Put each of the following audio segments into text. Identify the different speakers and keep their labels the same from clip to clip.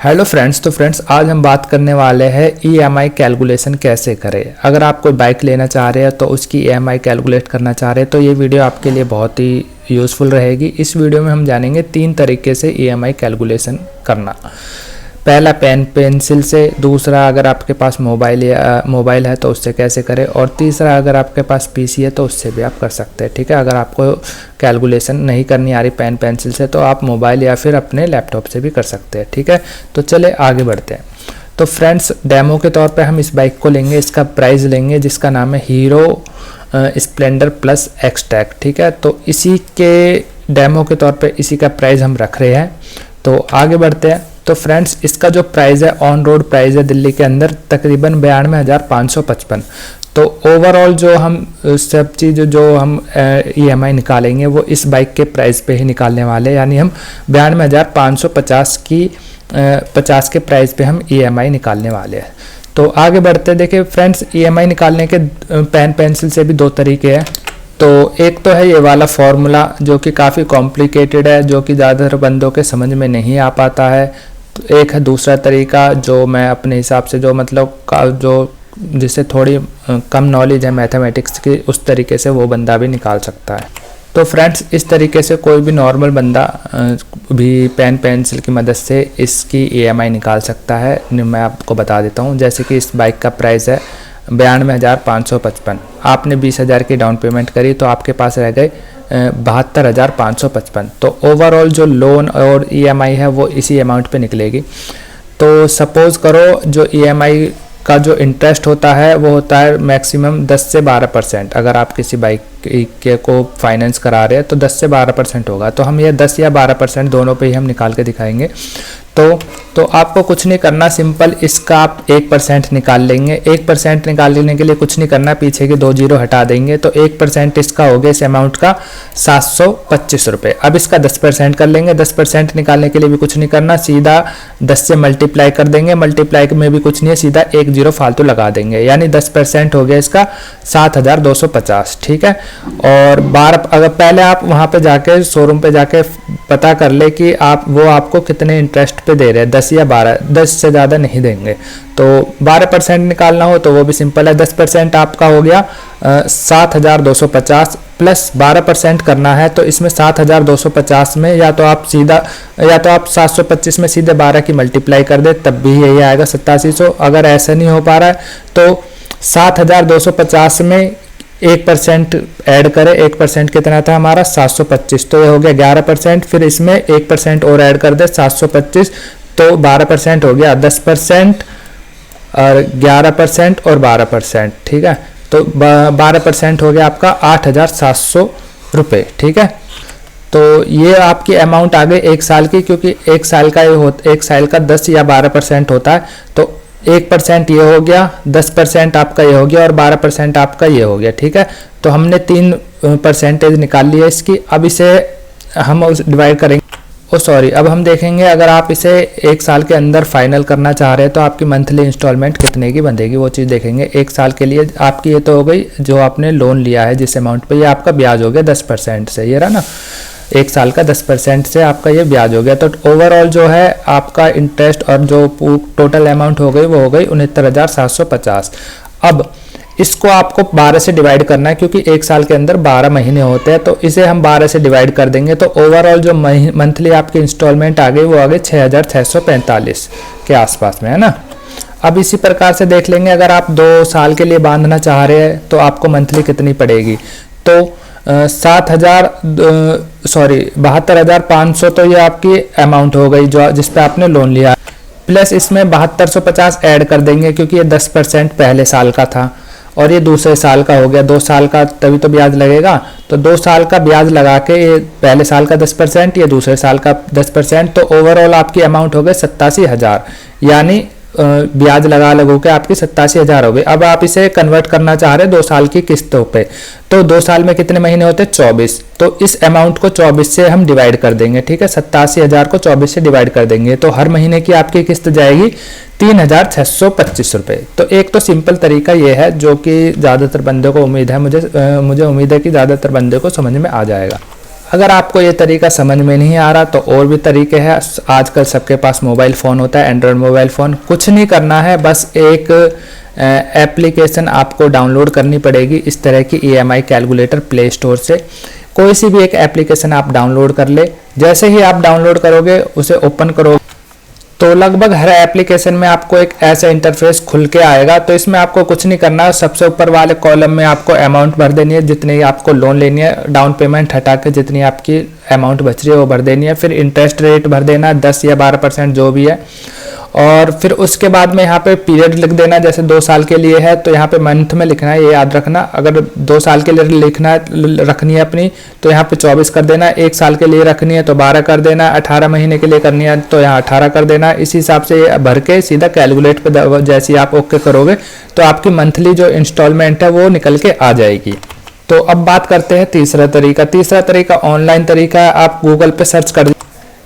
Speaker 1: Hello friends, तो friends आज हम बात करने वाले हैं ईएमआई कैलकुलेशन कैसे करें। अगर आप कोई बाइक लेना चाह रहे हैं तो उसकी ईएमआई कैलकुलेट करना चाह रहे हैं तो ये वीडियो आपके लिए बहुत ही यूज़फुल रहेगी। इस वीडियो में हम जानेंगे 3 तरीके से ईएमआई कैलकुलेशन करना। पहला पेन पेंसिल से, दूसरा अगर आपके पास मोबाइल है तो उससे कैसे करें, और तीसरा अगर आपके पास पीसी है तो उससे भी आप कर सकते हैं। ठीक है, अगर आपको कैलकुलेशन नहीं करनी आ रही पेन पेंसिल से तो आप मोबाइल या फिर अपने लैपटॉप से भी कर सकते हैं। ठीक है, तो चले आगे बढ़ते हैं। तो फ्रेंड्स डेमो के तौर पे हम इस बाइक को लेंगे, इसका प्राइस लेंगे जिसका नाम है हीरो स्प्लेंडर प्लस एक्सटैक। ठीक है, तो इसी के डेमो के तौर पे इसी का प्राइस हम रख रहे हैं। तो आगे बढ़ते हैं। तो फ्रेंड्स इसका जो प्राइस है ऑन रोड प्राइस है दिल्ली के अंदर तकरीबन 92,555। तो ओवरऑल जो हम सब चीज़ जो हम ईएमआई निकालेंगे वो इस बाइक के प्राइस पे ही निकालने वाले हैं, यानी हम 92,550 की 50 के प्राइस पे हम ईएमआई निकालने वाले हैं। तो आगे बढ़ते देखिए फ्रेंड्स, ईएमआई निकालने के पेन पेंसिल से भी 2 तरीके हैं। तो एक तो है ये वाला फॉर्मूला जो कि काफ़ी कॉम्प्लिकेटेड है, जो कि ज़्यादातर बंदों के समझ में नहीं आ पाता है। तो एक है दूसरा तरीका जो मैं अपने हिसाब से जो मतलब जो जिससे थोड़ी कम नॉलेज है मैथमेटिक्स की, उस तरीके से वो बंदा भी निकाल सकता है। तो फ्रेंड्स इस तरीके से कोई भी नॉर्मल बंदा भी पेन पेंसिल की मदद से इसकी ईएमआई निकाल सकता है। मैं आपको बता देता हूँ। जैसे कि इस बाइक का प्राइस है 92,555। आपने 20,000 की डाउन पेमेंट करी तो आपके पास रह गए 72,555। तो ओवरऑल जो लोन और ईएमआई है वो इसी अमाउंट पे निकलेगी। तो सपोज़ करो जो ईएमआई का जो इंटरेस्ट होता है वो होता है मैक्सिमम 10 से 12%। अगर आप किसी बाइक के को फाइनेंस करा रहे हैं तो 10 से 12% होगा। तो हम ये 10 या 12% दोनों पे ही हम निकाल के दिखाएंगे। तो आपको कुछ नहीं करना, सिंपल इसका आप 1% निकाल लेंगे। 1% निकाल लेने के लिए कुछ नहीं करना, पीछे के 2 जीरो हटा देंगे। तो 1% इसका हो गया इस अमाउंट का 725 रुपये। अब इसका 10% कर लेंगे। 10% निकालने के लिए भी कुछ नहीं करना, सीधा 10 से मल्टीप्लाई कर देंगे। मल्टीप्लाई में भी कुछ नहीं है, सीधा 1 जीरो फालतू लगा देंगे, यानी 10% हो गया इसका 7,250। ठीक है, और 12 अगर पहले आप वहाँ पे जाके शोरूम पे जाके पता कर ले कि वो आपको कितने इंटरेस्ट पे दे रहे हैं, 10 या 12, 10 से ज़्यादा नहीं देंगे। तो 12% निकालना हो तो वो भी सिंपल है। 10% आपका हो गया 7,250 प्लस 12% करना है। तो इसमें 7,250 में या तो आप 725 में सीधे 12 की मल्टीप्लाई कर दे तब भी यही आएगा 8700। अगर ऐसा नहीं हो पा रहा है तो 7,250 में 1% ऐड करें। 1% कितना था हमारा 725, तो ये हो गया 11%। फिर इसमें 1% और ऐड कर दे 725, तो 12% हो गया। 10% और 11% और 12%। ठीक है, तो 12% हो गया आपका 8,700 रुपये। ठीक है, तो ये आपकी अमाउंट आ गई 1 साल की, क्योंकि 1 साल का 1 साल का 10 या 12% होता है। तो 1% ये हो गया, 10% आपका ये हो गया और 12% आपका ये हो गया। ठीक है, तो हमने 3% निकाल लिया इसकी। अब इसे हम डिवाइड करेंगे। अब हम देखेंगे अगर आप इसे 1 साल के अंदर फाइनल करना चाह रहे हैं तो आपकी मंथली इंस्टॉलमेंट कितने की बंधेगी, वो चीज़ देखेंगे। 1 साल के लिए आपकी ये तो हो गई जो आपने लोन लिया है जिस अमाउंट पे, ये आपका ब्याज हो गया 10% से, ये रहा ना 1 साल का 10% से आपका ये ब्याज हो गया। तो ओवरऑल जो है आपका इंटरेस्ट और जो टोटल अमाउंट हो गई वो हो गई 69,750। अब इसको आपको 12 से डिवाइड करना है, क्योंकि 1 साल के अंदर 12 महीने होते हैं। तो इसे हम 12 से डिवाइड कर देंगे तो ओवरऑल जो मंथली आपकी इंस्टॉलमेंट आ गई वो आ गई 6,645 के आसपास में, है ना। अब इसी प्रकार से देख लेंगे अगर आप 2 साल के लिए बांधना चाह रहे हैं तो आपको मंथली कितनी पड़ेगी। तो 72,500 तो ये आपकी अमाउंट हो गई जो जिस पे आपने लोन लिया, प्लस इसमें 7250 ऐड कर देंगे क्योंकि ये 10% पहले साल का था और ये दूसरे साल का हो गया। 2 साल का तभी तो ब्याज लगेगा। तो 2 साल का ब्याज लगा के ये पहले साल का 10%, ये दूसरे साल का 10%, तो ओवरऑल आपकी अमाउंट हो गई 87,000, यानी ब्याज लगा के आपकी 87,000 हो गई। अब आप इसे कन्वर्ट करना चाह रहे हैं 2 साल की किस्तों पे, तो 2 साल में कितने महीने होते हैं 24। तो इस अमाउंट को 24 से हम डिवाइड कर देंगे। ठीक है, 87,000 को 24 से डिवाइड कर देंगे तो हर महीने की आपकी किस्त जाएगी 3,625 रुपये। तो एक तो सिंपल तरीका ये है जो कि ज़्यादातर बंदों को उम्मीद है, मुझे उम्मीद है कि ज़्यादातर बंदों को समझ में आ जाएगा। अगर आपको ये तरीका समझ में नहीं आ रहा तो और भी तरीके हैं। आजकल सबके पास मोबाइल फ़ोन होता है, एंड्रॉयड मोबाइल फ़ोन। कुछ नहीं करना है, बस एक एप्लीकेशन आपको डाउनलोड करनी पड़ेगी इस तरह की EMI कैलकुलेटर प्ले स्टोर से। कोई सी भी एक एप्लीकेशन आप डाउनलोड कर ले। जैसे ही आप डाउनलोड करोगे, उसे ओपन करोगे तो लगभग हर एप्लीकेशन में आपको एक ऐसा इंटरफेस खुल के आएगा। तो इसमें आपको कुछ नहीं करना है, सबसे ऊपर वाले कॉलम में आपको अमाउंट भर देनी है, जितनी आपको लोन लेनी है, डाउन पेमेंट हटा के जितनी आपकी अमाउंट बच रही है वो भर देनी है। फिर इंटरेस्ट रेट भर देना है 10 या 12% जो भी है। और फिर उसके बाद में यहाँ पे पीरियड लिख देना, जैसे 2 साल के लिए है तो यहाँ पे मंथ में लिखना है, ये याद रखना। अगर 2 साल के लिए लिखना रखनी है अपनी तो यहाँ पे 24 कर देना, 1 साल के लिए रखनी है तो 12 कर देना, 18 महीने के लिए करनी है तो यहाँ 18 कर देना। इस हिसाब से भर के सीधा कैलकुलेट पे जैसे आप ओके करोगे तो आपकी मंथली जो इंस्टॉलमेंट है वो निकल के आ जाएगी। तो अब बात करते हैं तीसरा तरीका। तीसरा तरीका ऑनलाइन तरीका है। आप गूगल पे सर्च कर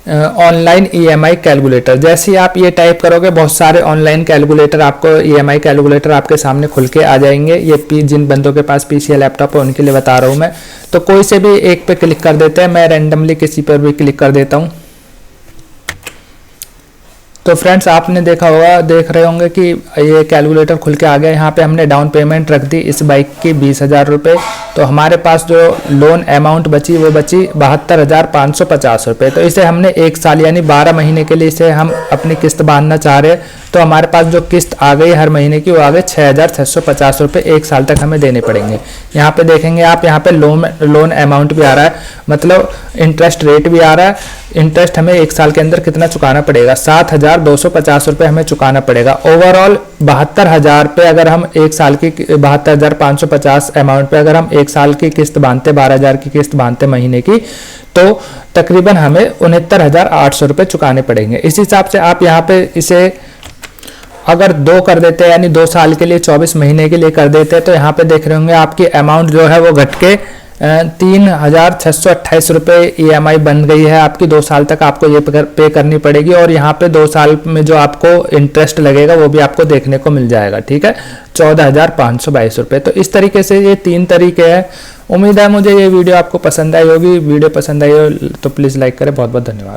Speaker 1: ऑनलाइन EMI कैलकुलेटर। जैसे ही आप ये टाइप करोगे बहुत सारे ऑनलाइन कैलकुलेटर आपको EMI कैलकुलेटर आपके सामने खुल के आ जाएंगे। ये जिन बंदों के पास PC या लैपटॉप है उनके लिए बता रहा हूँ मैं। तो कोई से भी एक पे क्लिक कर देते हैं, मैं रैंडमली किसी पर भी क्लिक कर देता हूँ। तो फ्रेंड्स आपने देख रहे होंगे कि ये कैलकुलेटर खुल के आ गया। यहाँ पे हमने डाउन पेमेंट रख दी इस बाइक की 20,000 रुपये। तो हमारे पास जो लोन अमाउंट बची वो बची 72,550 रुपये। तो इसे हमने 1 साल यानी 12 महीने के लिए इसे हम अपनी किस्त बांधना चाह रहे हैं। तो हमारे पास जो किस्त आ गई हर महीने की वो आ गई 6,650 रुपये 1 साल तक हमें देने पड़ेंगे। यहाँ पे देखेंगे आप, यहाँ पे लोन अमाउंट भी आ रहा है, मतलब इंटरेस्ट रेट भी आ रहा है। इंटरेस्ट हमें 1 साल के अंदर कितना चुकाना पड़ेगा, 7,250 रुपये हमें चुकाना पड़ेगा। ओवरऑल 72,000 रुपये अगर हम 1 साल की 72,550 अमाउंट पे अगर हम 1 साल की किस्त बांधते, 12,000 की किस्त बांधते महीने की, तो तकरीबन हमें 69,800 रुपये चुकाने पड़ेंगे। इस हिसाब से आप यहाँ पे इसे अगर 2 कर देते हैं यानी 2 साल के लिए 24 महीने के लिए कर देते हैं तो यहाँ पे देख रहे होंगे आपकी अमाउंट जो है वो घट के 3,628 रुपये EMI बन गई है आपकी। 2 साल तक आपको ये पे करनी पड़ेगी और यहाँ पे 2 साल में जो आपको इंटरेस्ट लगेगा वो भी आपको देखने को मिल जाएगा। ठीक है, 14,522 रुपये। तो इस तरीके से ये 3 तरीके हैं। उम्मीद है मुझे ये वीडियो आपको पसंद आई होगी। वीडियो पसंद आई हो तो प्लीज़ लाइक करें। बहुत बहुत धन्यवाद।